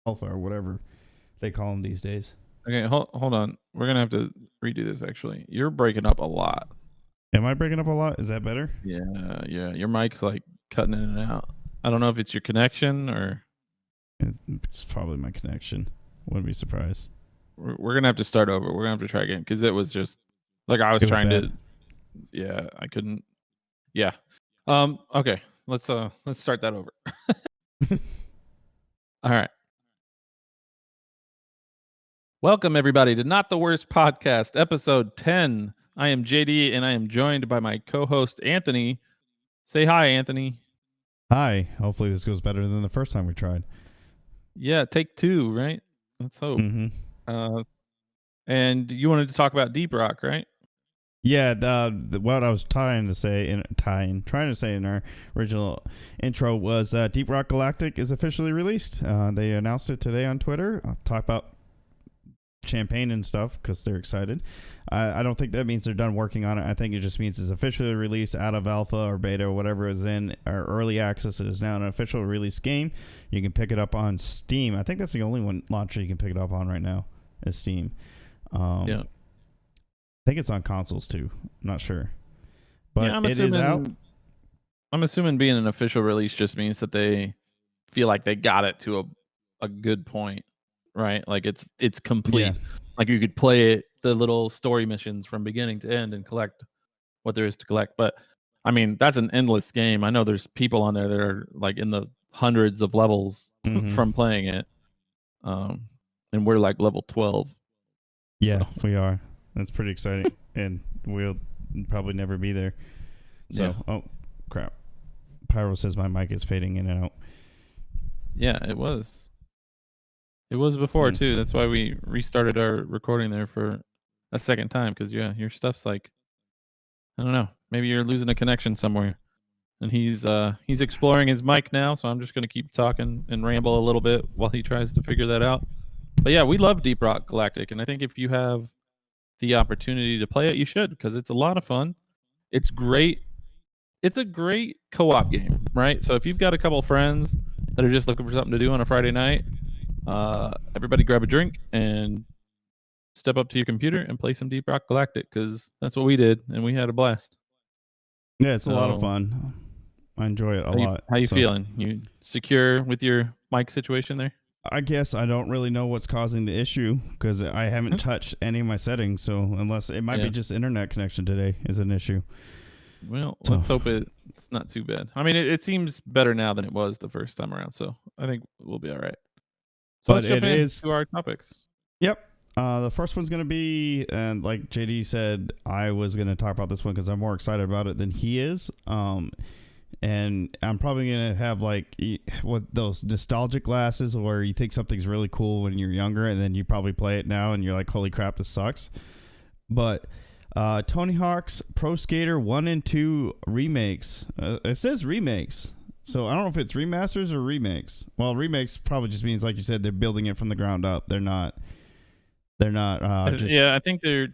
alpha or whatever they call them these days. Okay, hold on. We're gonna have to redo this. Actually, you're breaking up a lot. Am I breaking up a lot? Is that better? Yeah. Your mic's like cutting in and out. I don't know if it's your connection or It's probably my connection. Wouldn't be surprised. we're gonna have to start over. We're gonna have to try again because it was just like I was It was trying bad. to. Yeah, I couldn't. Yeah. Okay. Let's start that over. All right. Welcome everybody to Not the Worst Podcast, episode 10. I am JD and I am joined by my co-host Anthony. Say hi, Anthony. Hi. Hopefully this goes better than the first time we tried. Yeah, take two, right? Let's hope. Mm-hmm. And you wanted to talk about Deep Rock, right? Yeah, what I was trying to say in our original intro was Deep Rock Galactic is officially released. They announced it today on Twitter. I'll talk about champagne and stuff because they're excited. I don't think that means they're done working on it. I think it just means it's officially released out of alpha or beta or whatever is in our early access. It is now an official release game. You can pick it up on Steam. I think that's the only one launcher you can pick it up on right now is Steam. Yeah. I think it's on consoles too. I'm not sure. But yeah, it is out. I'm assuming being an official release just means that they feel like they got it to a good point, right? Like it's complete. Yeah. Like you could play it, the little story missions from beginning to end and collect what there is to collect. But I mean, that's an endless game. I know there's people on there that are like in the hundreds of levels from playing it. And we're like level 12. Yeah, so. We are. That's pretty exciting. And we'll probably never be there. So, yeah. Oh, crap. Pyro says my mic is fading in and out. Yeah, it was. It was before, too. That's why we restarted our recording there for a second time. Because, yeah, your stuff's like, I don't know. Maybe you're losing a connection somewhere. And he's exploring his mic now. So I'm just going to keep talking and ramble a little bit while he tries to figure that out. But, yeah, we love Deep Rock Galactic. And I think if you have the opportunity to play it, you should, because it's a lot of fun. It's great. It's a great co-op game, right? So if you've got a couple of friends that are just looking for something to do on a Friday night, everybody grab a drink and step up to your computer and play some Deep Rock Galactic, because that's what we did and we had a blast. Yeah, it's a lot of fun. I enjoy it a lot. How you feeling? You secure with your mic situation there? I guess I don't really know what's causing the issue because I haven't touched any of my settings. So unless it might be just internet connection today is an issue. Well, let's hope it's not too bad. I mean, it seems better now than it was the first time around. So I think we'll be all right. So let's jump into our topics. Yep. The first one's going to be, and like JD said, I was going to talk about this one because I'm more excited about it than he is. And I'm probably going to have like what those nostalgic glasses where you think something's really cool when you're younger and then you probably play it now and you're like, holy crap, this sucks. But Tony Hawk's Pro Skater 1 and 2 remakes. It says remakes. So I don't know if it's remasters or remakes. Well, remakes probably just means, like you said, they're building it from the ground up. They're not just... Yeah, I think they're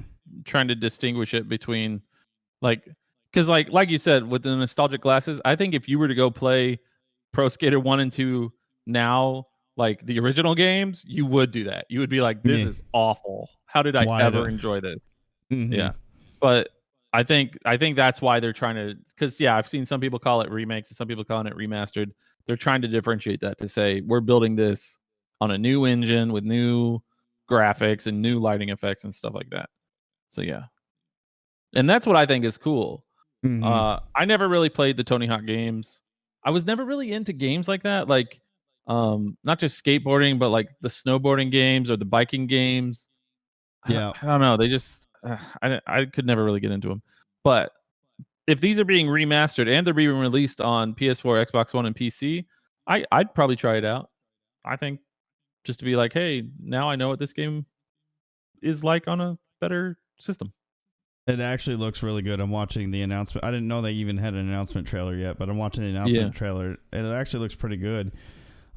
trying to distinguish it between because like you said, with the nostalgic glasses, I think if you were to go play Pro Skater 1 and 2 now, like the original games, you would do that. You would be like, this is awful. How did I ever enjoy this? Mm-hmm. Yeah. But I think that's why they're trying to, because I've seen some people call it remakes and some people calling it remastered. They're trying to differentiate that to say we're building this on a new engine with new graphics and new lighting effects and stuff like that. So yeah. And that's what I think is cool. Mm-hmm. I never really played the Tony Hawk games. I was never really into games like that, like not just skateboarding, but like the snowboarding games or the biking games. Yeah, I don't know. They just I could never really get into them. But if these are being remastered and they're being released on PS4, Xbox One, and PC, I'd probably try it out. I think just to be like, hey, now I know what this game is like on a better system. It actually looks really good. I'm watching the announcement. I didn't know they even had an announcement trailer yet, but I'm watching the announcement trailer. It actually looks pretty good.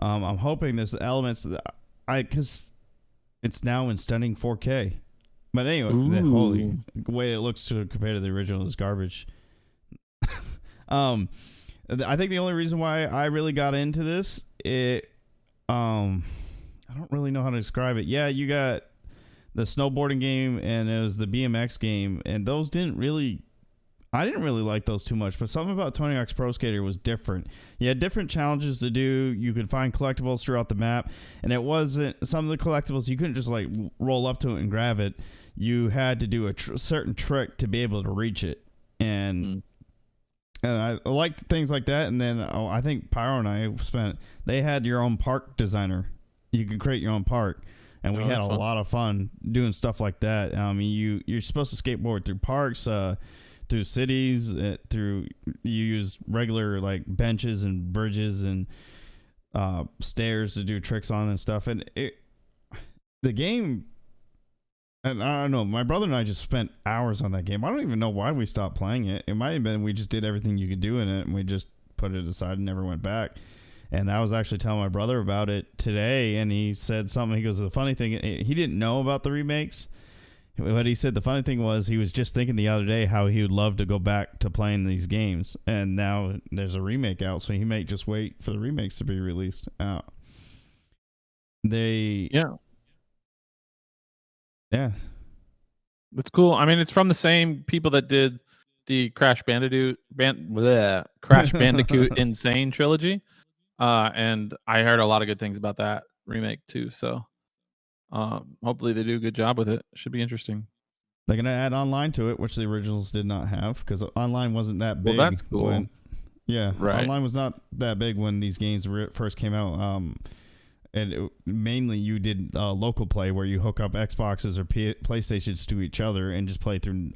I'm hoping there's elements because it's now in stunning 4K. But anyway, the holy way it looks compared to the original is garbage. I think the only reason why I really got into this, I I don't really know how to describe it. Yeah, you got the snowboarding game and it was the BMX game, and those didn't really. I didn't really like those too much, but something about Tony Hawk's Pro Skater was different. You had different challenges to do. You could find collectibles throughout the map, and it wasn't some of the collectibles you couldn't just like roll up to it and grab it. You had to do a certain trick to be able to reach it, and I liked things like that. And then I think Pyro and I spent. They had your own park designer. You could create your own park. And we had a lot of fun doing stuff like that. I mean, you're supposed to skateboard through parks, through cities, through you use regular like benches and bridges and stairs to do tricks on and stuff. And the game, and I don't know, my brother and I just spent hours on that game. I don't even know why we stopped playing it. It might have been we just did everything you could do in it and we just put it aside and never went back. And I was actually telling my brother about it today, and he said something. He goes, the funny thing, he didn't know about the remakes, but he said the funny thing was he was just thinking the other day how he would love to go back to playing these games. And now there's a remake out, so he may just wait for the remakes to be released out. Yeah. That's cool. I mean, it's from the same people that did the Crash Bandicoot Insane trilogy. And I heard a lot of good things about that remake too. So hopefully they do a good job with it. Should be interesting. They're going to add online to it, which the originals did not have because online wasn't that big. Well, that's cool. Right. Online was not that big when these games first came out. And mainly you did local play where you hook up Xboxes or PlayStations to each other and just play through,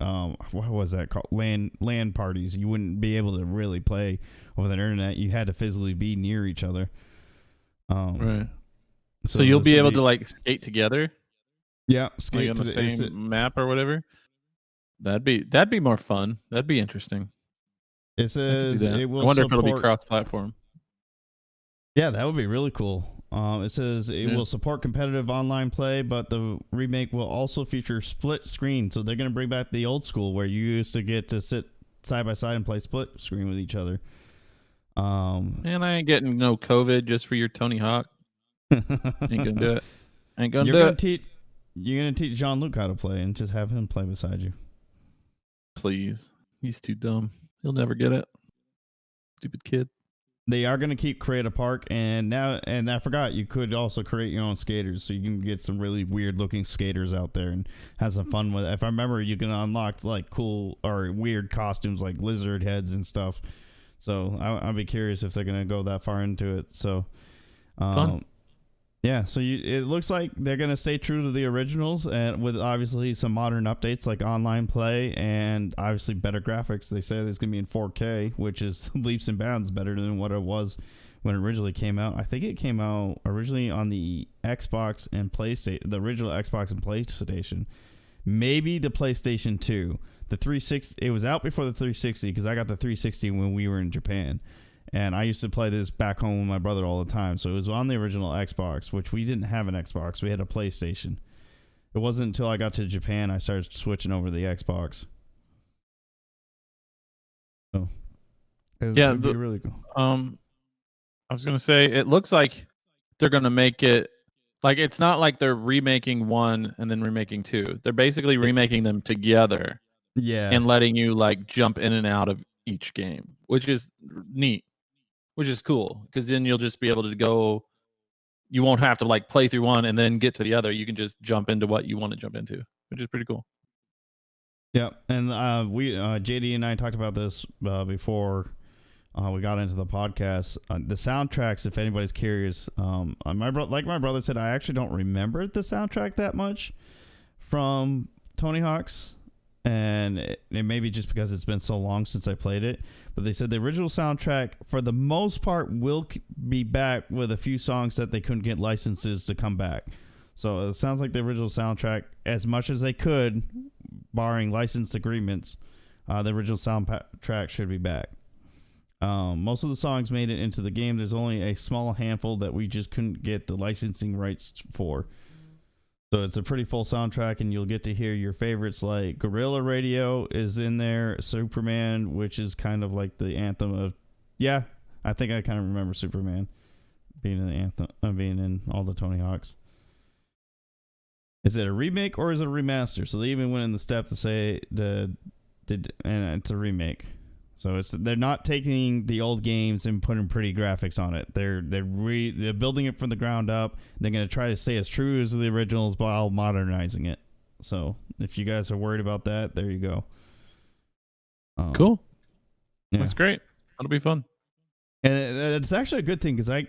what was that called? LAN parties. You wouldn't be able to really play over the internet. You had to physically be near each other. Right. So you'll be able to like skate together? Yeah, skate like on the same map or whatever? That'd be more fun. That'd be interesting. It says it will I wonder if it'll be cross-platform. Yeah, that would be really cool. It says it will support competitive online play, but the remake will also feature split screen. So they're going to bring back the old school where you used to get to sit side by side and play split screen with each other. And I ain't getting no COVID just for your Tony Hawk. Ain't gonna do it. Ain't gonna do it. You're gonna teach Jean-Luc how to play and just have him play beside you. Please, he's too dumb. He'll never get it. Stupid kid. They are going to keep create a park, and I forgot you could also create your own skaters, so you can get some really weird looking skaters out there and have some fun with it. If I remember, you can unlock like cool or weird costumes like lizard heads and stuff. So I'll be curious if they're going to go that far into it. So, fun. Yeah, so it looks like they're going to stay true to the originals and with obviously some modern updates like online play and obviously better graphics. They say it's going to be in 4K, which is leaps and bounds better than what it was when it originally came out. I think it came out originally on the Xbox and PlayStation, the original Xbox and PlayStation. Maybe the PlayStation 2. The 360, it was out before the 360 because I got the 360 when we were in Japan. And I used to play this back home with my brother all the time. So it was on the original Xbox, which we didn't have an Xbox. We had a PlayStation. It wasn't until I got to Japan I started switching over to the Xbox. So it'd be really cool. I was going to say, it looks like they're going to make it, like it's not like they're remaking one and then remaking two. They're basically remaking them together. Yeah. And letting you like jump in and out of each game, which is neat. Which is cool, because then you'll just be able to go. You won't have to like play through one and then get to the other. You can just jump into what you want to jump into, which is pretty cool. Yeah, and we JD and I talked about this before we got into the podcast. The soundtracks, if anybody's curious, my brother said, I actually don't remember the soundtrack that much from Tony Hawk's. And it may be just because it's been so long since I played it. But they said the original soundtrack, for the most part, will be back with a few songs that they couldn't get licenses to come back. So it sounds like the original soundtrack, as much as they could, barring license agreements, the original soundtrack should be back. Most of the songs made it into the game. There's only a small handful that we just couldn't get the licensing rights for. So it's a pretty full soundtrack, and you'll get to hear your favorites like Guerrilla Radio is in there, Superman, which is kind of like the anthem of, I think I kind of remember Superman being in the anthem, being in all the Tony Hawks. is it a remake or is it a remaster? So they even went in the step to say and it's a remake. So they're not taking the old games and putting pretty graphics on it. They're building it from the ground up. They're going to try to stay as true as the originals while modernizing it. So if you guys are worried about that, there you go. Cool. Yeah. That's great. That'll be fun. And it's actually a good thing because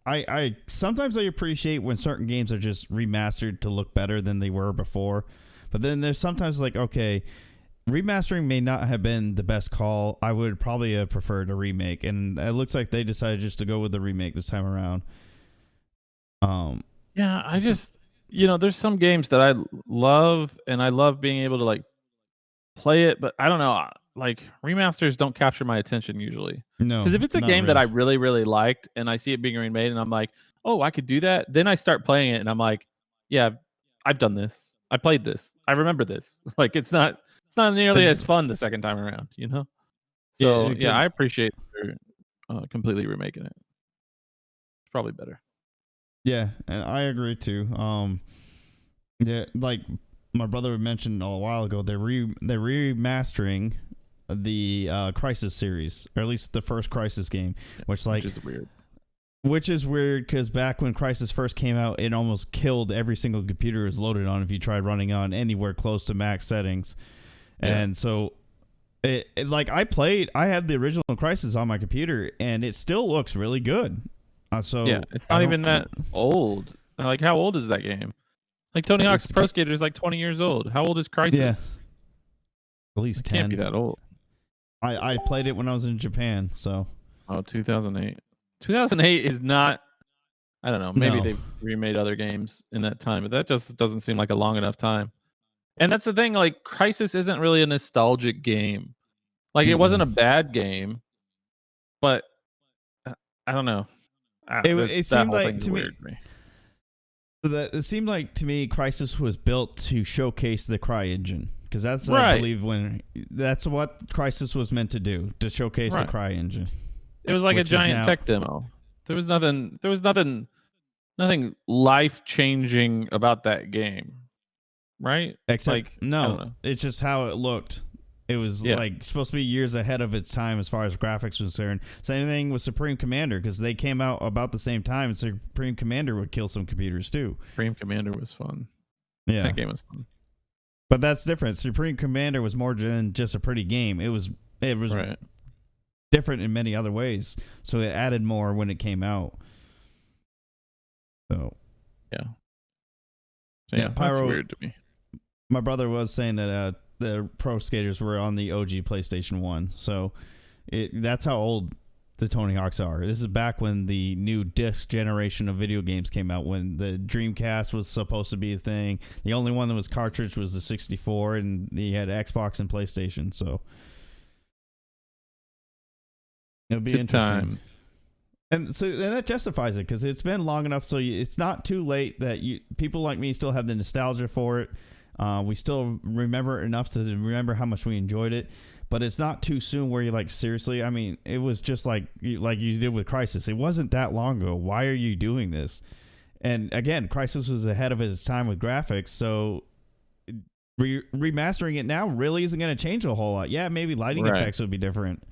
I sometimes I appreciate when certain games are just remastered to look better than they were before. But then there's sometimes like, okay, remastering may not have been the best call. I would probably have preferred a remake, and it looks like they decided just to go with the remake this time around. Yeah, I just, there's some games that I love, and I love being able to like play it, but I don't know, like remasters don't capture my attention usually. No, Because if it's a game that I really, really liked, and I see it being remade, and I'm like, oh, I could do that, then I start playing it, and I'm like, yeah, I've done this. I played this. I remember this. Like it's not nearly as fun the second time around, So yeah, I appreciate they're completely remaking it. It's probably better. Yeah, and I agree too. Yeah, like my brother mentioned a while ago, they're remastering the Crisis series, or at least the first Crisis game, which is weird. Which is weird because back when Crisis first came out, it almost killed every single computer it was loaded on if you tried running on anywhere close to max settings. Yeah. And so, I had the original Crisis on my computer, and it still looks really good. So yeah, it's not even that old. Like, how old is that game? Like Tony Hawk's Pro Skater is like 20 years old. How old is Crisis? Yeah. At least 10. Can't be that old. I played it when I was in Japan, so. Oh, 2008. 2008 is not, I don't know, maybe they've remade other games in that time, but that just doesn't seem like a long enough time. And that's the thing, like, Crisis isn't really a nostalgic game. Like, it wasn't a bad game, but I don't know. It seemed like to me. It seemed like to me Crisis was built to showcase the Cry engine, because that's right. I believe that's what Crisis was meant to do, to showcase the Cry engine. It was like a giant tech demo. There was nothing life changing about that game, right? Except it's just how it looked. It was like supposed to be years ahead of its time as far as graphics was concerned. Same thing with Supreme Commander, because they came out about the same time, and Supreme Commander would kill some computers too. Supreme Commander was fun. Yeah, that game was fun. But that's different. Supreme Commander was more than just a pretty game. It was right. Different in many other ways, so it added more when it came out. So yeah, Pyro, that's weird to me. My brother was saying that the Pro Skaters were on the OG PlayStation 1, so that's how old the Tony Hawks are. This is back when the new disc generation of video games came out, when the Dreamcast was supposed to be a thing. The only one that was cartridge was the 64, and you had Xbox and PlayStation, so it'll be interesting. Time. And so that justifies it, because it's been long enough, so it's not too late that people like me still have the nostalgia for it. We still remember enough to remember how much we enjoyed it, but it's not too soon where you're like, seriously? I mean, it was just like you did with Crisis. It wasn't that long ago. Why are you doing this? And again, Crisis was ahead of its time with graphics, so remastering it now really isn't going to change a whole lot. Yeah, maybe lighting effects would be different.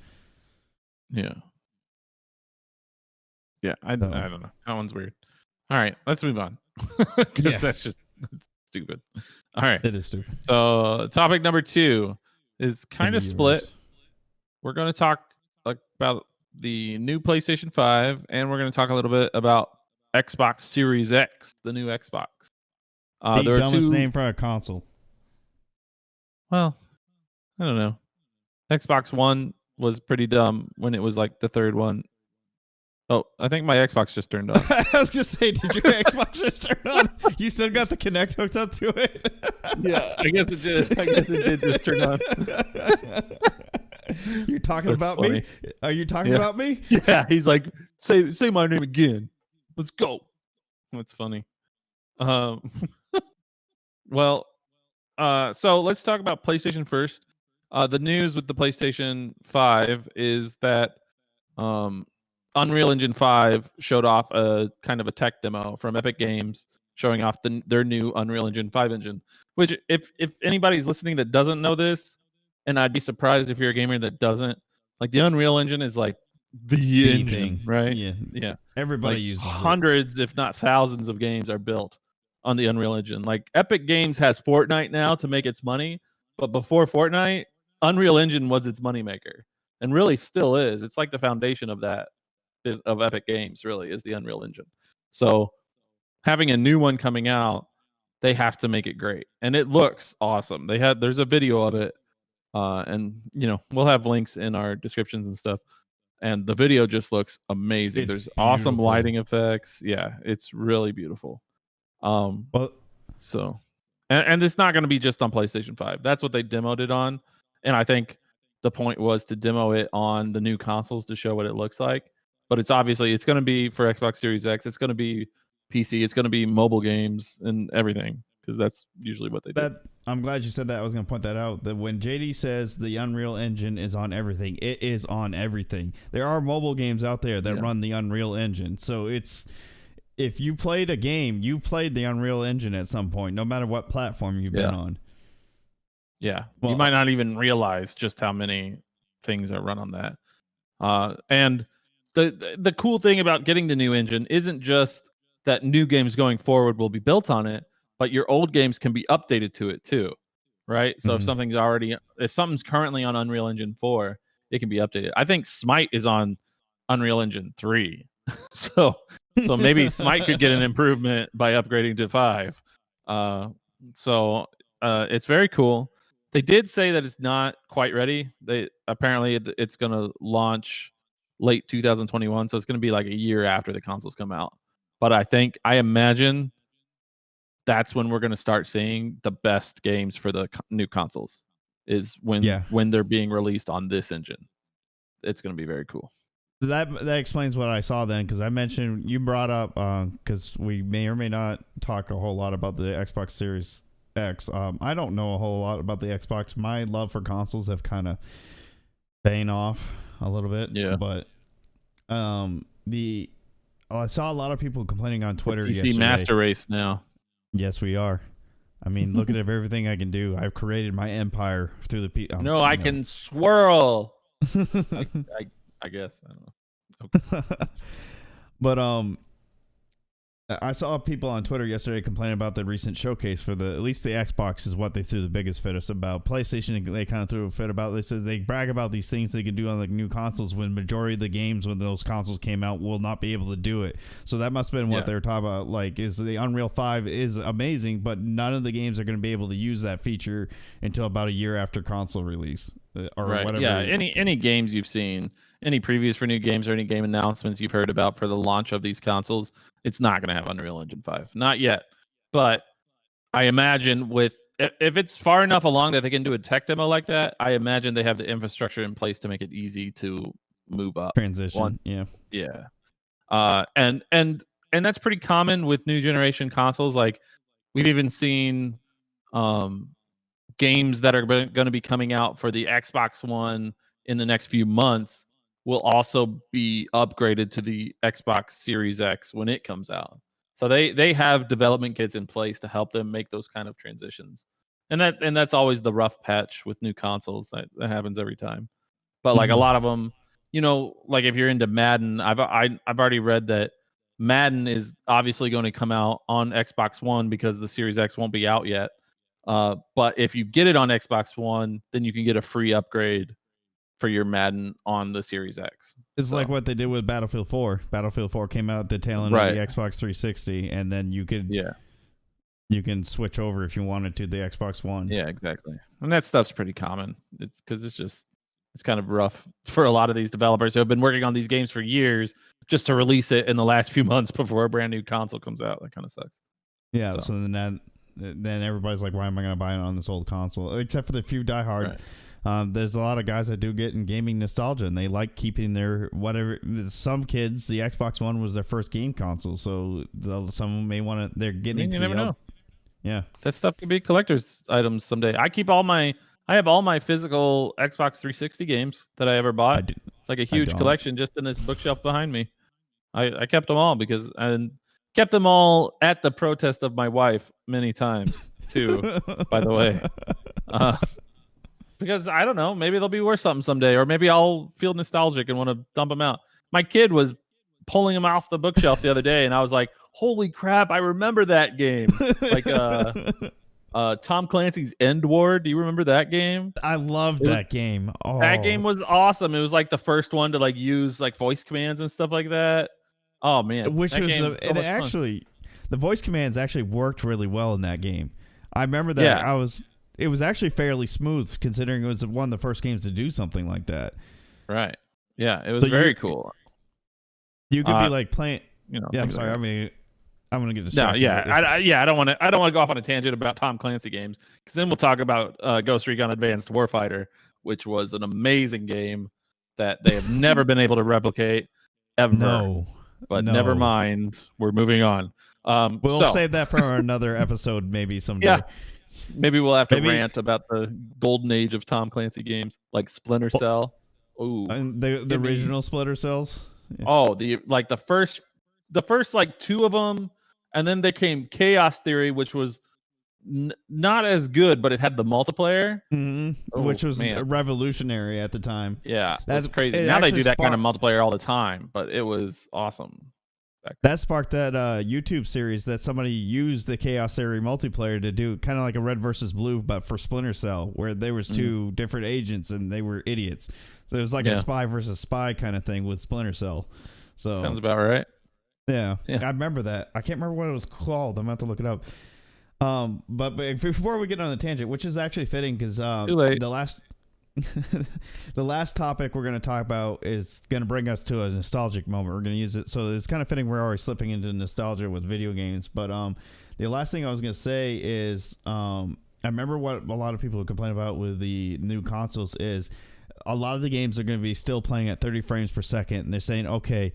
Yeah. Yeah, I don't know. That one's weird. All right, let's move on. Because that's just stupid. All right. It is stupid. So topic number 2 is kind of split. We're going to talk about the new PlayStation 5, and we're going to talk a little bit about Xbox Series X, the new Xbox. The dumbest name for a console. Well, I don't know. Xbox One was pretty dumb when it was like the third one. Oh, I think my Xbox just turned on. I was just saying, did your Xbox just turn on? You still got the Kinect hooked up to it? Yeah, I guess it did. I guess it did just turn on. You're talking about funny. Me? Are you talking about me? Yeah, he's like, say my name again. Let's go. That's funny. Well, so let's talk about PlayStation first. The news with the PlayStation 5 is that Unreal Engine 5 showed off a kind of a tech demo from Epic Games, showing off their new Unreal Engine 5 engine. Which, if anybody's listening that doesn't know this, and I'd be surprised if you're a gamer that doesn't, like the Unreal Engine is like the engine, thing, right? Yeah, Yeah. everybody Like uses hundreds, if not thousands, of games are built on the Unreal Engine. Like Epic Games has Fortnite now to make its money, but before Fortnite, Unreal Engine was its moneymaker, and really still is. It's like the foundation of that of Epic Games. Really, is the Unreal Engine. So having a new one coming out, they have to make it great, and it looks awesome. There's a video of it, and we'll have links in our descriptions and stuff. And the video just looks amazing. It's There's awesome beautiful. lighting effects. Yeah, it's really beautiful. Well, So, and it's not going to be just on PlayStation 5. That's what they demoed it on, and I think the point was to demo it on the new consoles to show what it looks like. But it's going to be for Xbox Series X. It's going to be PC. It's going to be mobile games and everything, because that's usually what they do. I'm glad you said that. I was going to point that out. That when JD says the Unreal Engine is on everything, it is on everything. There are mobile games out there that run the Unreal Engine. So if you played a game, you played the Unreal Engine at some point, no matter what platform you've been on. Yeah. Well, you might not even realize just how many things are run on that. And the cool thing about getting the new engine isn't just that new games going forward will be built on it, but your old games can be updated to it too, right? So if something's currently on Unreal Engine 4, it can be updated. I think Smite is on Unreal Engine 3. so maybe Smite could get an improvement by upgrading to 5. So it's very cool. They did say that it's not quite ready. Apparently it's going to launch late 2021, so it's going to be like a year after the consoles come out. But I imagine that's when we're going to start seeing the best games for the new consoles, is when they're being released on this engine. It's going to be very cool. That explains what I saw then, because I mentioned, you brought up, because we may or may not talk a whole lot about the Xbox Series X. I don't know a whole lot about the Xbox. My love for consoles have kind of been off a little bit. Yeah. But I saw a lot of people complaining on Twitter yesterday. PC Master Race now. Yes, we are. I mean, look at everything I can do. I've created my empire through the I can swirl. I guess. I don't know. Okay. But I saw people on Twitter yesterday complaining about the recent showcase for at least the Xbox is what they threw the biggest fit us about. PlayStation, they kind of threw a fit about. They says they brag about these things they can do on the new consoles when majority of the games when those consoles came out will not be able to do it. So that must have been what they were talking about. Like, is the Unreal 5 is amazing, but none of the games are going to be able to use that feature until about a year after console release or whatever. Yeah, any games you've seen, any previews for new games or any game announcements you've heard about for the launch of these consoles, it's not going to have Unreal Engine 5. Not yet. But I imagine if it's far enough along that they can do a tech demo like that, I imagine they have the infrastructure in place to make it easy to move up. Transition. Yeah. And that's pretty common with new generation consoles. Like, we've even seen games that are going to be coming out for the Xbox One in the next few months will also be upgraded to the Xbox Series X when it comes out. So they have development kits in place to help them make those kind of transitions. And that's always the rough patch with new consoles. That happens every time. But like a lot of them, like if you're into Madden, I've already read that Madden is obviously going to come out on Xbox One because the Series X won't be out yet. But if you get it on Xbox One, then you can get a free upgrade for your Madden on the Series X. It's like what they did with Battlefield 4. Battlefield 4 came out at the tail end of the Xbox 360, and then you can switch over if you wanted to the Xbox One. Yeah, exactly. And that stuff's pretty common. It's because it's kind of rough for a lot of these developers who have been working on these games for years just to release it in the last few months before a brand new console comes out. That kind of sucks. Yeah, so then everybody's like, why am I going to buy it on this old console? Except for the few diehard. Right. There's a lot of guys that do get in gaming nostalgia, and they like keeping their whatever. Some kids, the Xbox One was their first game console, so some may want to. They're getting. You never know. Yeah, that stuff could be collector's items someday. I have all my physical Xbox 360 games that I ever bought. It's like a huge collection just in this bookshelf behind me. I kept them all because, and kept them all at the protest of my wife many times too. By the way, because I don't know, maybe they'll be worth something someday, or maybe I'll feel nostalgic and want to dump them out. My kid was pulling them off the bookshelf the other day, and I was like, "Holy crap! I remember that game!" Like Tom Clancy's End War. Do you remember that game? I loved that game. Oh, That game was awesome. It was like the first one to like use like voice commands and stuff like that. Oh man, which that was game so and much fun. actually, the voice commands actually worked really well in that game. I remember that. Yeah. It was actually fairly smooth considering it was one of the first games to do something like that. Right. Yeah, it was very cool. You could be like playing. You know. Yeah, I'm sorry. Like I mean, I'm gonna get no, distracted. yeah, I don't want to go off on a tangent about Tom Clancy games, because then we'll talk about Ghost Recon Advanced Warfighter, which was an amazing game that they have never been able to replicate ever. No, but never mind. We're moving on. We'll save that for another episode, maybe someday. Yeah, maybe we'll have to rant about the golden age of Tom Clancy games, like Splinter Cell. Ooh, the original Splinter Cells. Yeah. Oh, the first like two of them, and then there came Chaos Theory, which was not as good, but it had the multiplayer, which was revolutionary at the time. Yeah, that's crazy. Now they do that kind of multiplayer all the time, but it was awesome. That sparked that YouTube series that somebody used the Chaos Theory multiplayer to do, kind of like a Red versus Blue, but for Splinter Cell, where there was two different agents and they were idiots. So it was like a spy versus spy kind of thing with Splinter Cell. So sounds about right. Yeah, I remember that. I can't remember what it was called. I'm going to have to look it up. But before we get on the tangent, which is actually fitting because the last topic we're going to talk about is going to bring us to a nostalgic moment. We're going to use it, so it's kind of fitting. We're already slipping into nostalgia with video games. But the last thing I was going to say is I remember what a lot of people complain about with the new consoles is a lot of the games are going to be still playing at 30 frames per second, and they're saying, okay,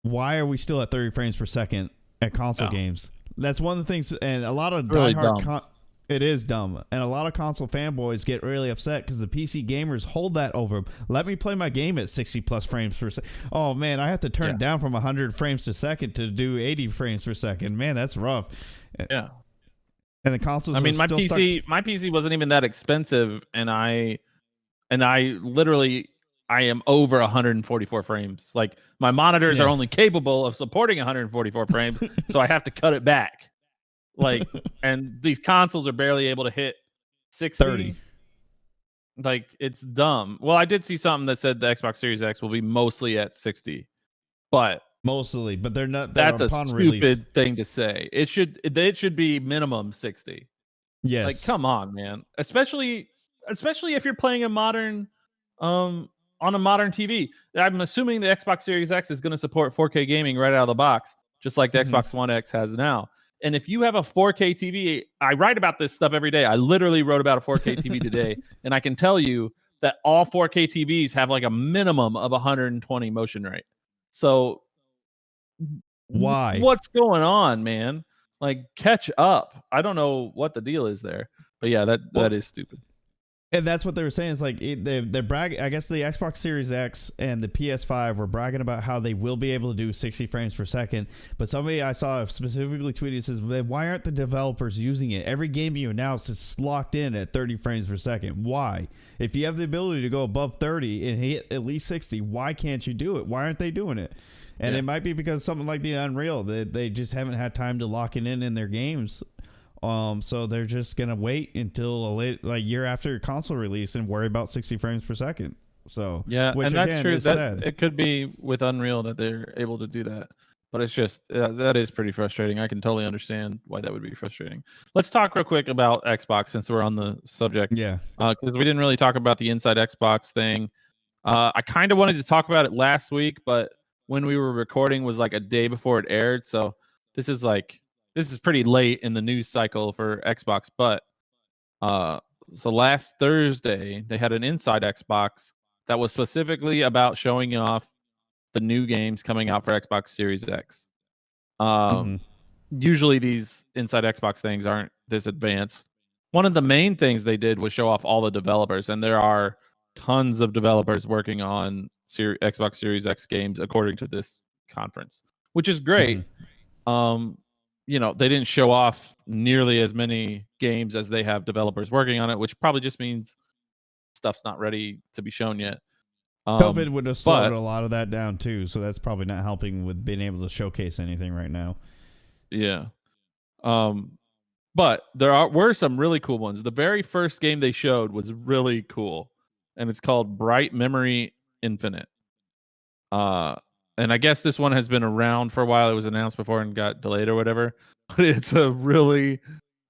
why are we still at 30 frames per second at console games? That's one of the things, and a lot of diehard it is dumb, and a lot of console fanboys get really upset because the PC gamers hold that over. Let me play my game at 60 plus frames per second. Oh man, I have to turn it down from 100 frames per second to do 80 frames per second. Man, that's rough. Yeah, and the consoles. I mean, my PC wasn't even that expensive, and I literally am over 144 frames. Like my monitors are only capable of supporting 144 frames, so I have to cut it back. Like, and these consoles are barely able to hit 60. 30. Like, it's dumb. Well, I did see something that said the Xbox Series X will be mostly at 60, but they're not. That's a stupid thing to say. It should be minimum 60. Yes. Like, come on, man. Especially if you're playing a modern on a modern TV. I'm assuming the Xbox Series X is going to support 4K gaming right out of the box, just like the Xbox One X has now. And if you have a 4K TV, I write about this stuff every day. I literally wrote about a 4K TV today, and I can tell you that all 4K TVs have like a minimum of 120 motion rate. So why? What's going on, man? Like, catch up. I don't know what the deal is there, but yeah, that is stupid. And that's what they were saying. Is like they're bragging. I guess the Xbox Series X and the PS5 were bragging about how they will be able to do 60 frames per second. But somebody I saw specifically tweeted says, "Why aren't the developers using it? Every game you announce is locked in at 30 frames per second. Why? If you have the ability to go above 30 and hit at least 60, why can't you do it? Why aren't they doing it?" And it might be because something like the Unreal, they just haven't had time to lock it in their games. So they're just gonna wait until a late year after console release and worry about 60 frames per second. So which, and that's true. It could be with Unreal that they're able to do that, but it's just that is pretty frustrating. I can totally understand why that would be frustrating. Let's talk real quick about Xbox since we're on the subject. Yeah, because we didn't really talk about the Inside Xbox thing. I kind of wanted to talk about it last week, but when we were recording was like a day before it aired, so this is pretty late in the news cycle for Xbox, but so last Thursday they had an Inside Xbox that was specifically about showing off the new games coming out for Xbox Series X. Usually these Inside Xbox things aren't this advanced. One of the main things they did was show off all the developers, and there are tons of developers working on Xbox Series X games according to this conference, which is great. They didn't show off nearly as many games as they have developers working on it, which probably just means stuff's not ready to be shown yet. COVID would have slowed But a lot of that down too, so that's probably not helping with being able to showcase anything right now. yeah. But were some really cool ones. The very first game they showed was really cool, and it's called Bright Memory Infinite. And I guess this one has been around for a while. It was announced before and got delayed or whatever. But it's a really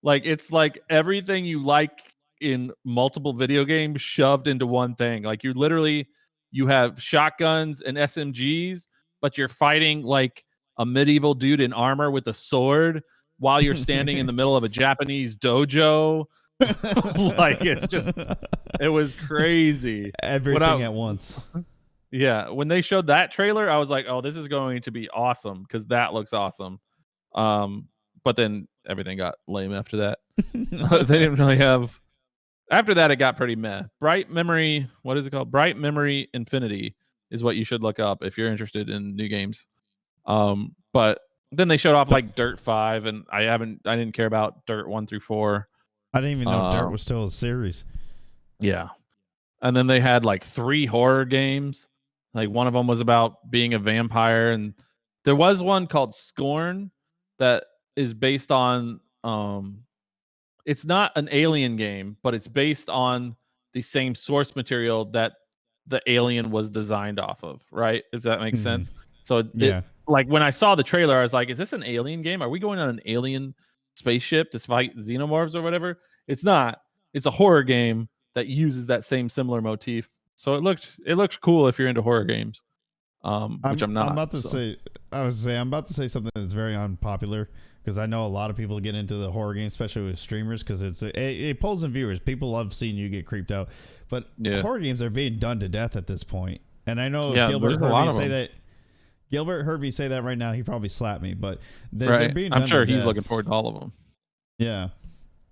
it's like everything you like in multiple video games shoved into one thing. Like you have shotguns and SMGs, but you're fighting like a medieval dude in armor with a sword while you're standing in the middle of a Japanese dojo. It was crazy. Everything at once. Yeah, when they showed that trailer, I was like, "Oh, this is going to be awesome," because that looks awesome. But then everything got lame after that. They didn't really have. After that, it got pretty meh. Bright Memory, what is it called? Bright Memory Infinity is what you should look up if you're interested in new games. But then they showed off like Dirt 5, and I didn't care about Dirt 1 through 4. I didn't even know Dirt was still a series. Yeah. And then they had like 3 horror games. Like one of them was about being a vampire, and there was one called Scorn that is based on it's not an Alien game, but it's based on the same source material that the Alien was designed off of, right? If that makes sense. So like when I saw the trailer, I was like, is this an Alien game? Are we going on an alien spaceship to fight xenomorphs or whatever? It's not. It's a horror game that uses that same similar motif. So it looks cool if you're into horror games. Which I'm not. I'm about to say something that's very unpopular, because I know a lot of people get into the horror game, especially with streamers, because it pulls in viewers. People love seeing you get creeped out, but horror games are being done to death at this point. And I know if Gilbert Herbie say that right now, he probably slapped me. But they're being done. I'm sure to he's death. looking forward to all of them. Yeah,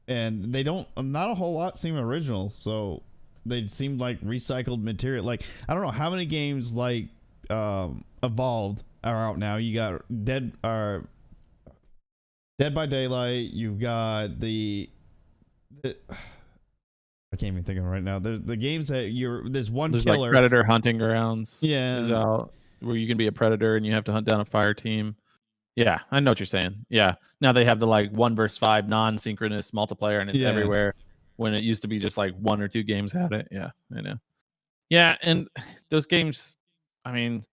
and they don't. Not a whole lot seem original, so they seem like recycled material. Like I don't know how many games like Evolved are out now. You got Dead by Daylight. You've got the I can't even think of it right now. There's the games that there's killer. Like Predator Hunting Grounds. Yeah, is out, where you can be a predator and you have to hunt down a fire team. Yeah, I know what you're saying. Yeah, now they have the like 1 versus 5 non-synchronous multiplayer, and it's everywhere. When it used to be just like 1 or 2 games had it. Yeah, I know. Yeah, and those games. I mean,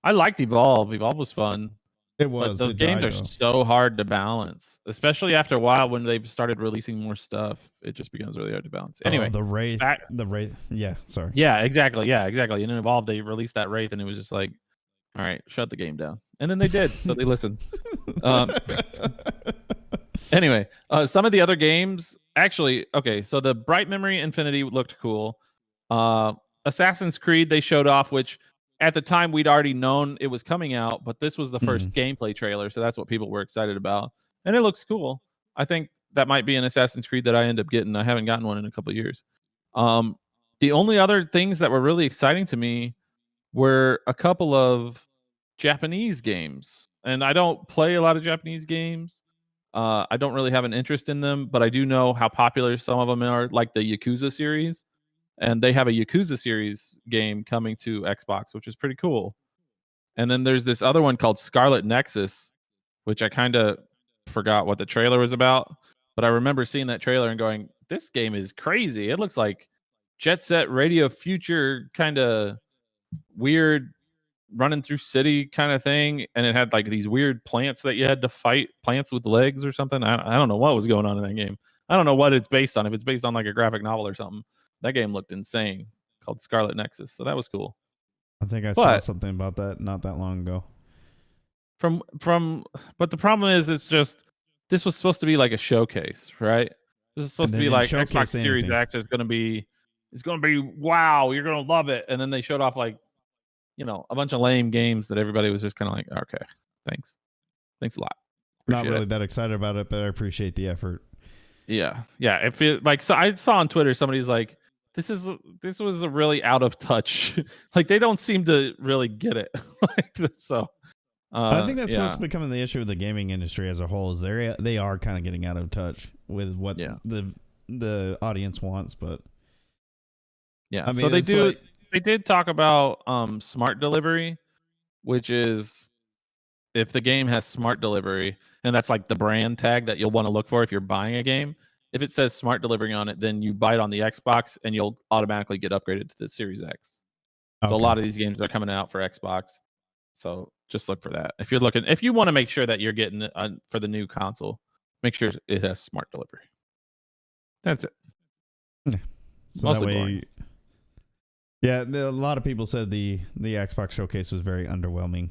I liked Evolve. Evolve was fun. It was. But those games are so hard to balance, especially after a while when they've started releasing more stuff. It just becomes really hard to balance. Anyway, the Wraith. Yeah, sorry. Yeah, exactly. And in Evolve, they released that Wraith, and it was just like, all right, shut the game down. And then they did, so they listened. Anyway, some of the other games, actually, okay, so the Bright Memory Infinity looked cool. Assassin's Creed, they showed off, which at the time we'd already known it was coming out, but this was the first gameplay trailer, so that's what people were excited about. And it looks cool. I think that might be an Assassin's Creed that I end up getting. I haven't gotten one in a couple of years. The only other things that were really exciting to me were a couple of Japanese games. And I don't play a lot of Japanese games. I don't really have an interest in them, but I do know how popular some of them are, like the Yakuza series. And they have a Yakuza series game coming to Xbox, which is pretty cool. And then there's this other one called Scarlet Nexus, which I kind of forgot what the trailer was about. But I remember seeing that trailer and going, this game is crazy. It looks like Jet Set Radio Future kind of weird running through city kind of thing. And it had like these weird plants that you had to fight, plants with legs or something. I don't know what was going on in that game. I don't know what it's based on. If it's based on like a graphic novel or something. That game looked insane, called Scarlet Nexus. So that was cool. I think I saw something about that not that long ago. But the problem is, it's just, this was supposed to be like a showcase, right? This is supposed to be like Xbox Series X is going to be, wow, you're going to love it. And then they showed off like, a bunch of lame games that everybody was just kind of like, okay, thanks a lot. Not really that excited about it, but I appreciate the effort. Yeah. If it like, so I saw on Twitter somebody's like, this was a really out of touch. Like they don't seem to really get it. So I think that's Yeah. what's becoming the issue with the gaming industry as a whole. Is they are kind of getting out of touch with what the audience wants. But Yeah. I So mean, they did talk about smart delivery, which is if the game has smart delivery, and that's like the brand tag that you'll want to look for if you're buying a game. If it says smart delivery on it, then you buy it on the Xbox and you'll automatically get upgraded to the Series X. So a lot of these games are coming out for Xbox. So just look for that. If you want to make sure that you're getting for the new console, make sure it has smart delivery. That's it. Yeah. So Mostly that way, boring. Yeah, a lot of people said the Xbox showcase was very underwhelming,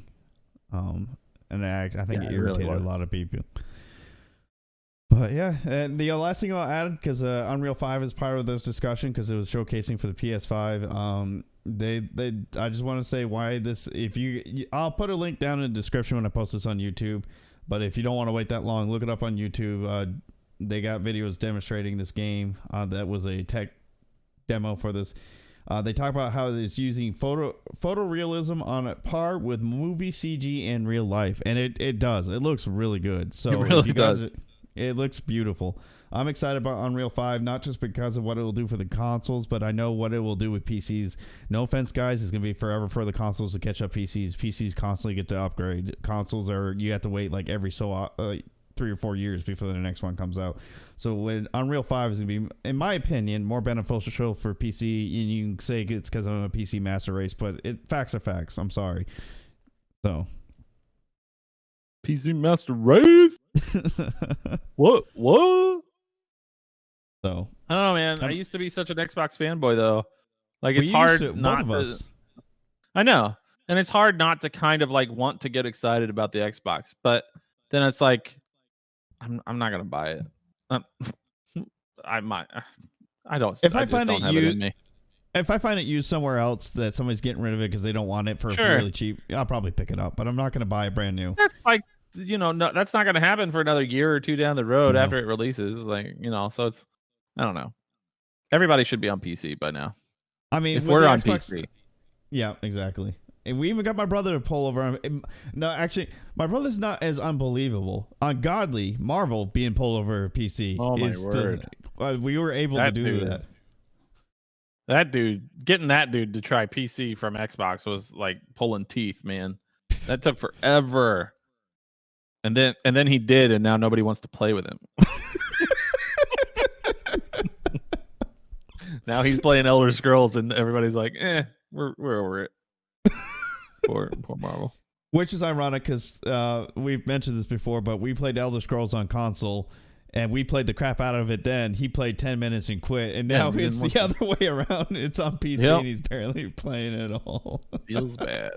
and I think it irritated a lot of people. But yeah, and the last thing I'll add, because Unreal 5 is part of this discussion because it was showcasing for the PS5. I just want to say why this. I'll put a link down in the description when I post this on YouTube. But if you don't want to wait that long, look it up on YouTube. They got videos demonstrating this game. That was a tech demo for this. They talk about how it's using photorealism on par with movie CG and real life, and it does. It looks really good. So it really does. It looks beautiful. I'm excited about Unreal 5, not just because of what it will do for the consoles, but I know what it will do with PCs. No offense, guys, it's going to be forever for the consoles to catch up PCs. PCs constantly get to upgrade. Consoles you have to wait like every 3 or 4 years before the next one comes out. So when Unreal 5 is going to be, in my opinion, more beneficial for PC, and you can say it's because I'm a PC master race, but facts are facts. I'm sorry. So PC master race? What? So I don't know, man. I used to be such an Xbox fanboy, though. Like, it's hard not both of us. I know. And it's hard not to kind of like want to get excited about the Xbox, but then it's like, I'm not gonna buy it. I might. I don't. If I just don't have it in me. If I find it used somewhere else that somebody's getting rid of it because they don't want it for really cheap, I'll probably pick it up. But I'm not gonna buy it brand new. That's like, no, that's not gonna happen for another year or two down the road after it releases. Like, so it's, I don't know. Everybody should be on PC by now. I mean, if we're on PC. Yeah, exactly. And we even got my brother to pull over. No, actually, my brother's not as unbelievable. Ungodly Marvel being pulled over PC. Oh, my word. We were able to do that. That dude, getting that dude to try PC from Xbox was like pulling teeth, man. That took forever. And then he did, and now nobody wants to play with him. Now he's playing Elder Scrolls, and everybody's like, we're over it. Poor Marvel. Which is ironic because we've mentioned this before, but we played Elder Scrolls on console, and we played the crap out of it then. He played 10 minutes and quit, and now it's the other way around. It's on PC, and he's barely playing it at all. Feels bad.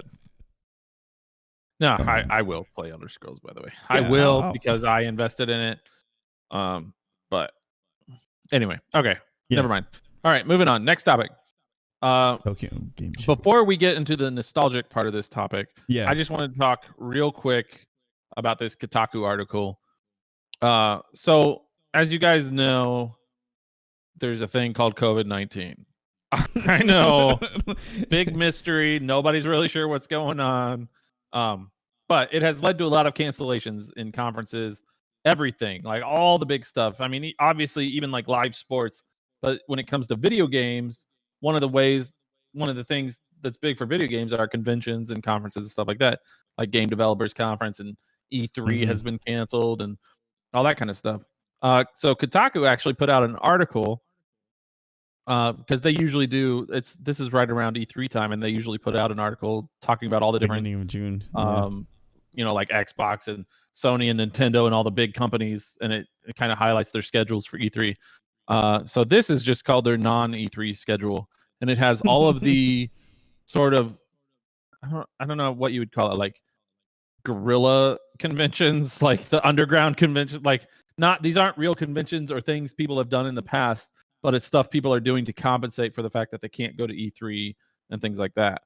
No, I will play Elder Scrolls, by the way. Yeah, I will because I invested in it. But anyway, okay. Yeah. Never mind. All right, moving on. Next topic. Tokyo Game Show. Before we get into the nostalgic part of this topic, I just wanted to talk real quick about this Kotaku article. So as you guys know, there's a thing called COVID-19. I know, big mystery. Nobody's really sure what's going on. But it has led to a lot of cancellations in conferences, everything, like all the big stuff. I mean, obviously, even like live sports. But when it comes to video games, one of the things that's big for video games are conventions and conferences and stuff like that, like Game Developers Conference, and E3 has been canceled and all that kind of stuff. So Kotaku actually put out an article because they usually do. This is right around E3 time, and they usually put out an article talking about all the different beginning of June. Like Xbox and Sony and Nintendo and all the big companies, and it kind of highlights their schedules for E3. So this is just called their non-E3 schedule, and it has all of the sort of, I don't know what you would call it, like guerrilla conventions, like the underground convention. Like, these aren't real conventions or things people have done in the past, but it's stuff people are doing to compensate for the fact that they can't go to E3 and things like that.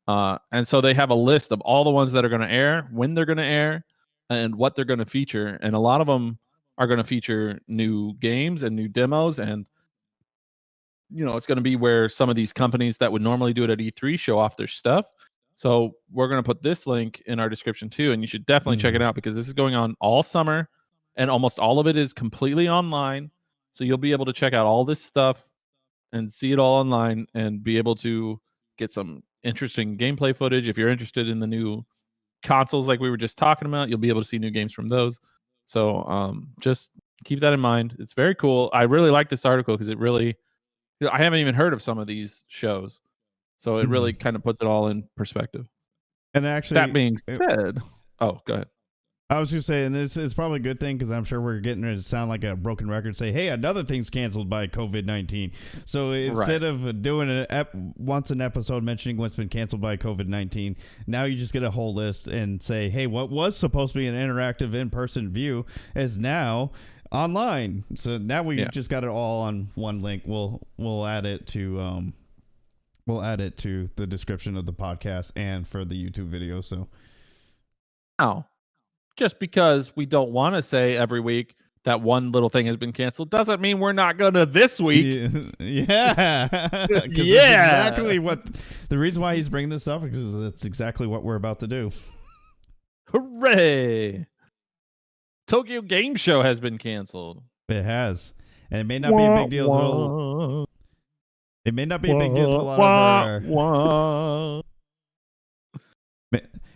And so they have a list of all the ones that are going to air, when they're going to air, and what they're going to feature, and a lot of them are going to feature new games and new demos, and it's going to be where some of these companies that would normally do it at E3 show off their stuff. So we're going to put this link in our description too, and you should definitely check it out because this is going on all summer, and almost all of it is completely online. So you'll be able to check out all this stuff and see it all online and be able to get some interesting gameplay footage. If you're interested in the new consoles like we were just talking about, you'll be able to see new games from those. So just keep that in mind. It's very cool. I really like this article because I haven't even heard of some of these shows. So it really kind of puts it all in perspective. And actually, that being said, oh, go ahead. I was just saying this is probably a good thing because I'm sure we're getting to sound like a broken record. Say, hey, another thing's canceled by COVID-19. So instead of doing once an episode mentioning what's been canceled by COVID-19, now you just get a whole list and say, hey, what was supposed to be an interactive in-person view is now online. So now we just got it all on one link. We'll add it to the description of the podcast and for the YouTube video. So now, just because we don't want to say every week that one little thing has been canceled doesn't mean we're not gonna this week. Yeah. That's exactly what the reason why he's bringing this up is because that's exactly what we're about to do. Hooray! Tokyo Game Show has been canceled. It has, and it may not be a big deal. It may not be a big deal to a lot of our.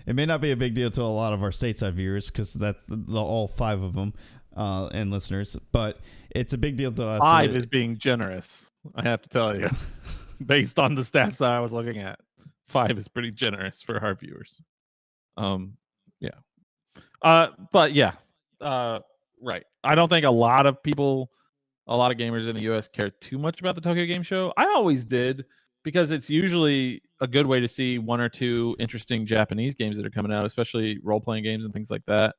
It may not be a big deal to a lot of our stateside viewers because that's all 5 of them and listeners, but it's a big deal to us. 5 is being generous, I have to tell you. Based on the stats that I was looking at, 5 is pretty generous for our viewers. Right. I don't think a lot of gamers in the US care too much about the Tokyo Game Show. I always did, because it's usually a good way to see 1 or 2 interesting Japanese games that are coming out, especially role-playing games and things like that.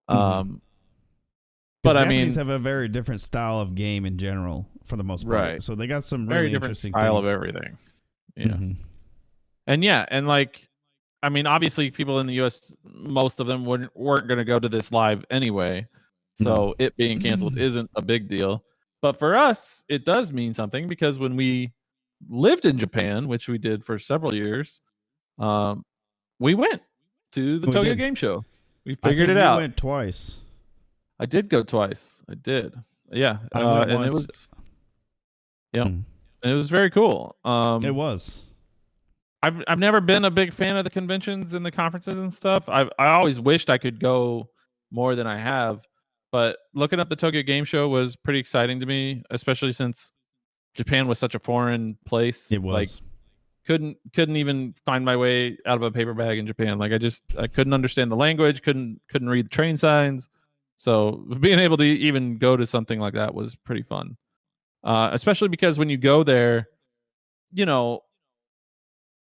But Japanese have a very different style of game in general for the most part. Right. So they got some very really different interesting style things. of everything. Yeah. And like, I mean, obviously people in the US, most of them weren't going to go to this live anyway. So it being canceled isn't a big deal. But for us, it does mean something, because when we lived in Japan, which we did for several years, we went to the Tokyo Game Show. We figured it out. You went twice. I did go twice. I did. Yeah. I went and once. And it was very cool. It was. I've never been a big fan of the conventions and the conferences and stuff. I always wished I could go more than I have, but looking up the Tokyo Game Show was pretty exciting to me, especially since Japan was such a foreign place. It was. Like, couldn't even find my way out of a paper bag in Japan. Like, I couldn't understand the language, couldn't read the train signs. So being able to even go to something like that was pretty fun. Especially because when you go there,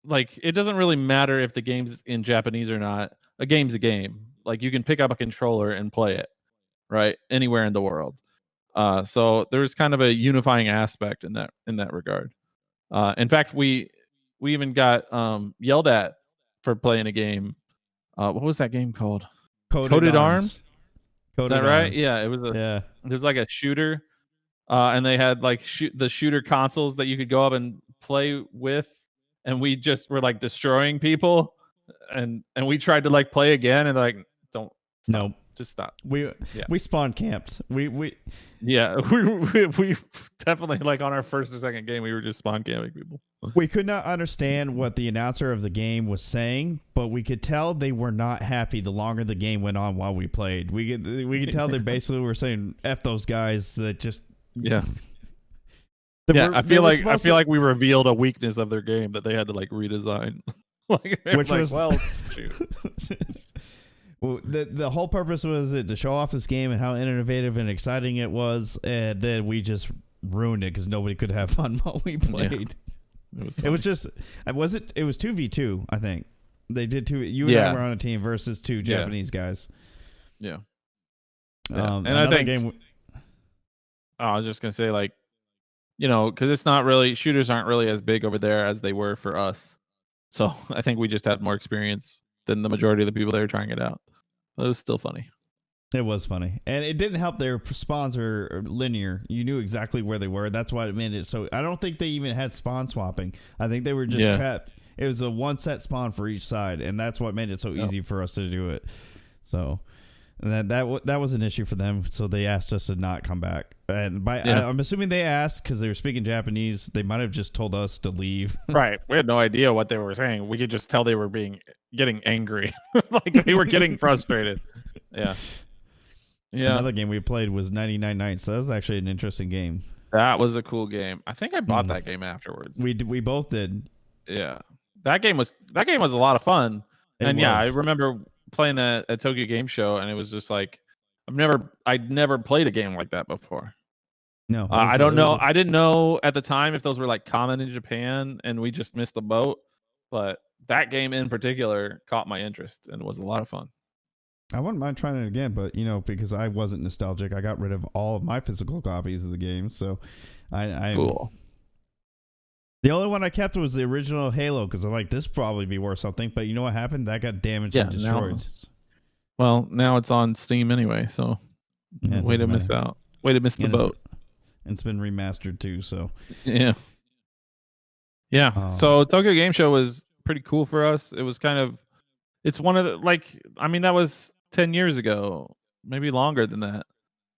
like, it doesn't really matter if the game's in Japanese or not. A game's a game. Like, you can pick up a controller and play it, right? Anywhere in the world. So there's kind of a unifying aspect in that regard. In fact, we even got yelled at for playing a game. What was that game called? Coded Arms. Is that right? Arms. Yeah, it was It was like a shooter, and they had like the shooter consoles that you could go up and play with, and we just were like destroying people, and we tried to like play again, and like, don't stop. No. Just stop. We spawn camped. We definitely, like, on our first or second game, we were just spawn camping people. We could not understand what the announcer of the game was saying, but we could tell they were not happy the longer the game went on while we played. We could tell they basically were saying "F those guys" that just I feel like we revealed a weakness of their game that they had to like redesign. Shoot. Well, the whole purpose was to show off this game and how innovative and exciting it was, and then we just ruined it because nobody could have fun while we played. Yeah. It was just, it was 2v2, I think. They did you and I were on a team versus 2 Japanese guys. Yeah. And I think I was just gonna say, like, because it's not really, shooters aren't really as big over there as they were for us. So I think we just had more experience than the majority of the people that were trying it out. But it was still funny. It was funny. And it didn't help their spawns are linear. You knew exactly where they were. That's why it made it so. I don't think they even had spawn swapping. I think they were just trapped. It was a one set spawn for each side, and that's what made it so easy for us to do it. So and that was an issue for them. So they asked us to not come back. And I'm assuming they asked because they were speaking Japanese. They might have just told us to leave. Right. We had no idea what they were saying. We could just tell they were getting angry, like they were getting frustrated. Yeah. Yeah. Another game we played was 99 Nights. That was actually an interesting game. That was a cool game. I think I bought that game afterwards. We both did. Yeah. That game was a lot of fun. I remember playing that at Tokyo Game Show, and it was just like I'd never played a game like that before. No. I don't know. I didn't know at the time if those were like common in Japan and we just missed the boat, but that game in particular caught my interest and was a lot of fun. I wouldn't mind trying it again, but because I wasn't nostalgic, I got rid of all of my physical copies of the game. So Cool. The only one I kept was the original Halo because I'm like, this probably be worth something. But you know what happened? That got damaged and destroyed. Now it's on Steam anyway, so way to miss out. Way to miss the boat. It's been remastered too, so yeah. So Tokyo Game Show was pretty cool for us. It was it's one of the that was 10 years ago, maybe longer than that.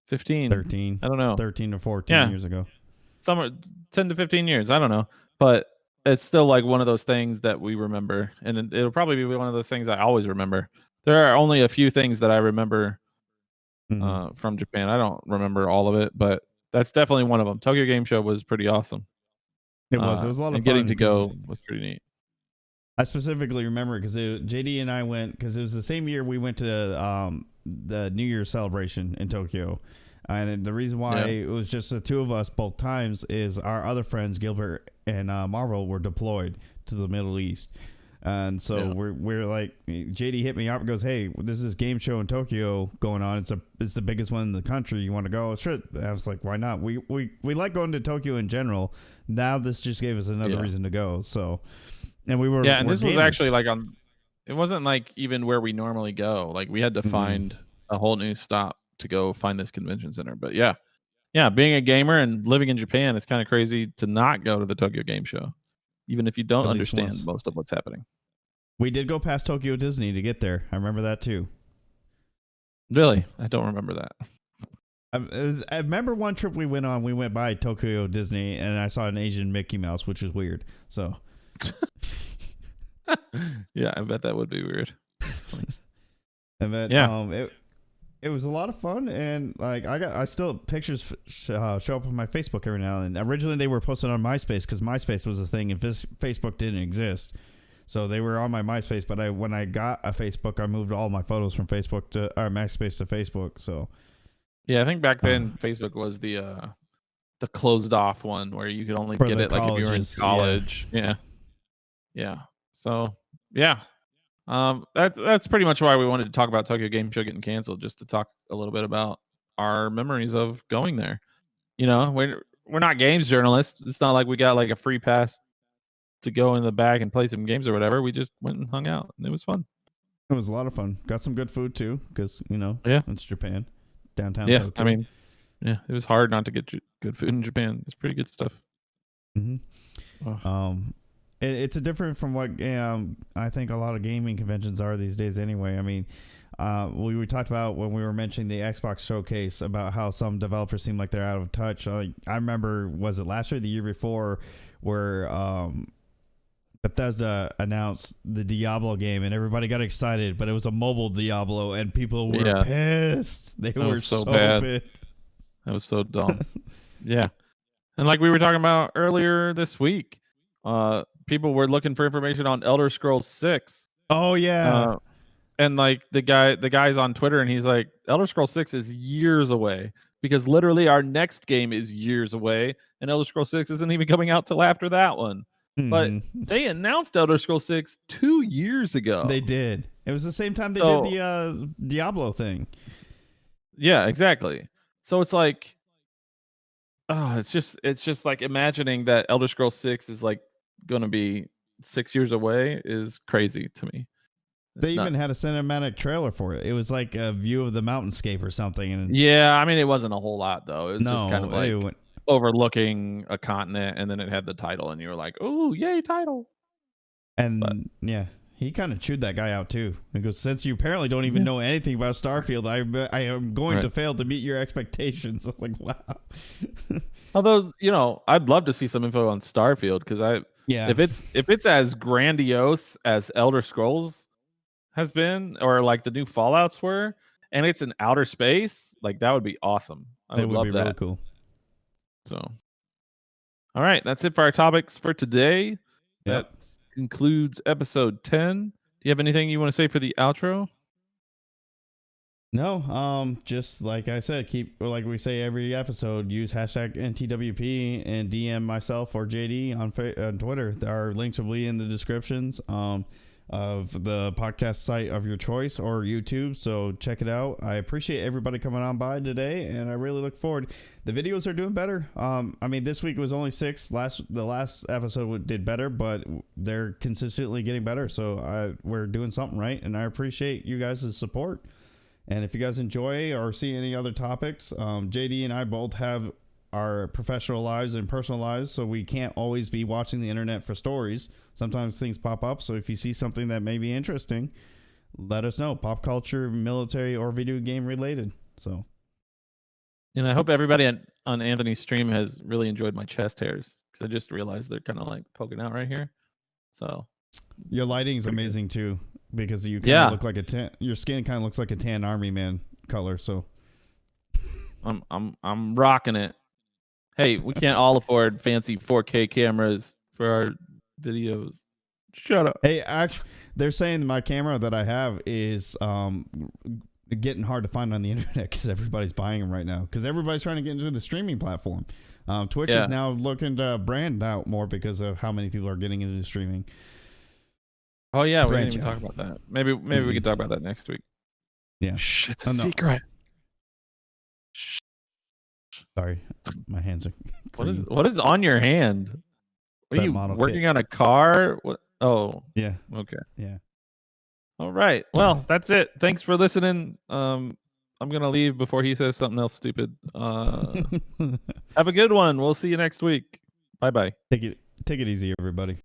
15, 13. I don't know. 13 or 14 years ago. Somewhere 10 to 15 years, I don't know. But it's still like one of those things that we remember, and it'll probably be one of those things I always remember. There are only a few things that I remember from Japan. I don't remember all of it, but that's definitely one of them. Tokyo Game Show was pretty awesome. It was a lot of fun. Getting to go was pretty neat. I specifically remember because JD and I went because it was the same year we went to the New Year's celebration in Tokyo. And the reason why it was just the two of us both times is our other friends, Gilbert and Marvel, were deployed to the Middle East. And so we're like, JD hit me up and goes, hey, there's this game show in Tokyo going on. It's the biggest one in the country. You want to go? Sure. I was like, why not? We like going to Tokyo in general. Now this just gave us another reason to go. So, and we were and this gamers. was actually like it wasn't like even where we normally go. Like we had to find a whole new stop to go find this convention center. But being a gamer and living in Japan, it's kind of crazy to not go to the Tokyo Game Show, even if you don't understand most of what's happening. We did go past Tokyo Disney to get there. I remember that too. Really? I don't remember that. I remember one trip we went on. We went by Tokyo Disney, and I saw an Asian Mickey Mouse, which was weird. So, yeah, I bet that would be weird. And then, it was a lot of fun, and like I still pictures show up on my Facebook every now and then. Originally, they were posted on MySpace because MySpace was a thing, and Facebook didn't exist. So they were on my MySpace, but when I got a Facebook, I moved all my photos from Facebook to MySpace to Facebook. So, yeah, I think back then Facebook was the closed off one where you could only get it like if you were in college. Yeah. So that's pretty much why we wanted to talk about Tokyo Game Show getting canceled, just to talk a little bit about our memories of going there. We're not games journalists. It's not like we got like a free pass to go in the back and play some games or whatever. We just went and hung out, and it was fun. It was a lot of fun. Got some good food too, because it's Japan, downtown. Yeah, Tokyo. I mean, it was hard not to get good food in Japan. It's pretty good stuff. It's a different from what I think a lot of gaming conventions are these days. Anyway, I mean, we talked about when we were mentioning the Xbox showcase about how some developers seem like they're out of touch. I remember, was it last year, or the year before, where Bethesda announced the Diablo game and everybody got excited, but it was a mobile Diablo and people were pissed. They were so bad. Pissed. That was so dumb. Yeah. And like we were talking about earlier this week, people were looking for information on Elder Scrolls 6. Oh yeah. And like the guy's on Twitter and he's like, Elder Scrolls 6 is years away because literally our next game is years away and Elder Scrolls 6 isn't even coming out till after that one. But they announced Elder Scrolls 6 2 years ago. They did. It was the same time they did the Diablo thing. Yeah, exactly. So it's like, it's just like imagining that Elder Scrolls 6 is like going to be 6 years away is crazy to me. They even had a cinematic trailer for it. It was like a view of the mountainscape or something. And yeah, I mean, it wasn't a whole lot though. It was just kind of like overlooking a continent, and then it had the title, and you were like, "Oh, yay, title!" And yeah, he kind of chewed that guy out too. He goes, since you apparently don't even know anything about Starfield, I am going to fail to meet your expectations. I was like, wow. Although, I'd love to see some info on Starfield because if it's as grandiose as Elder Scrolls has been, or like the new Fallouts were, and it's in outer space, like that would be awesome. I would love that. Really cool. So, all right, that's it for our topics for today. That concludes episode 10. Do you have anything you want to say for the outro? No, just like I said, like we say every episode, use hashtag NTWP and DM myself or JD on Twitter. Our links will be in the descriptions of the podcast site of your choice or YouTube, so check it out. I appreciate everybody coming on by today, and I really look forward. The videos are doing better. I mean, this week was only 6. The last episode did better, but they're consistently getting better, so we're doing something right, and I appreciate you guys' support. And if you guys enjoy or see any other topics, JD and I both have our professional lives and personal lives, so we can't always be watching the internet for stories. Sometimes things pop up, so if you see something that may be interesting, let us know. Pop culture, military, or video game related. So, and I hope everybody on Anthony's stream has really enjoyed my chest hairs, because I just realized they're kind of like poking out right here. So your lighting is amazing too, because you kind of look like your skin kind of looks like a tan army man color. So I'm rocking it. Hey, we can't all afford fancy 4K cameras for our videos. Shut up. Hey, actually, they're saying my camera that I have is getting hard to find on the internet because everybody's buying them right now, because everybody's trying to get into the streaming platform. Twitch is now looking to brand out more because of how many people are getting into streaming. Oh yeah, we didn't even talk about that. Maybe we can talk about that next week. Yeah. Shh, it's a secret. Shh. Sorry, my hands are. What is on your hand? What are you working on a car? What? Oh. Yeah. Okay. Yeah. All right. Well, that's it. Thanks for listening. I'm gonna leave before he says something else stupid. Have a good one. We'll see you next week. Bye bye. Take it easy, everybody.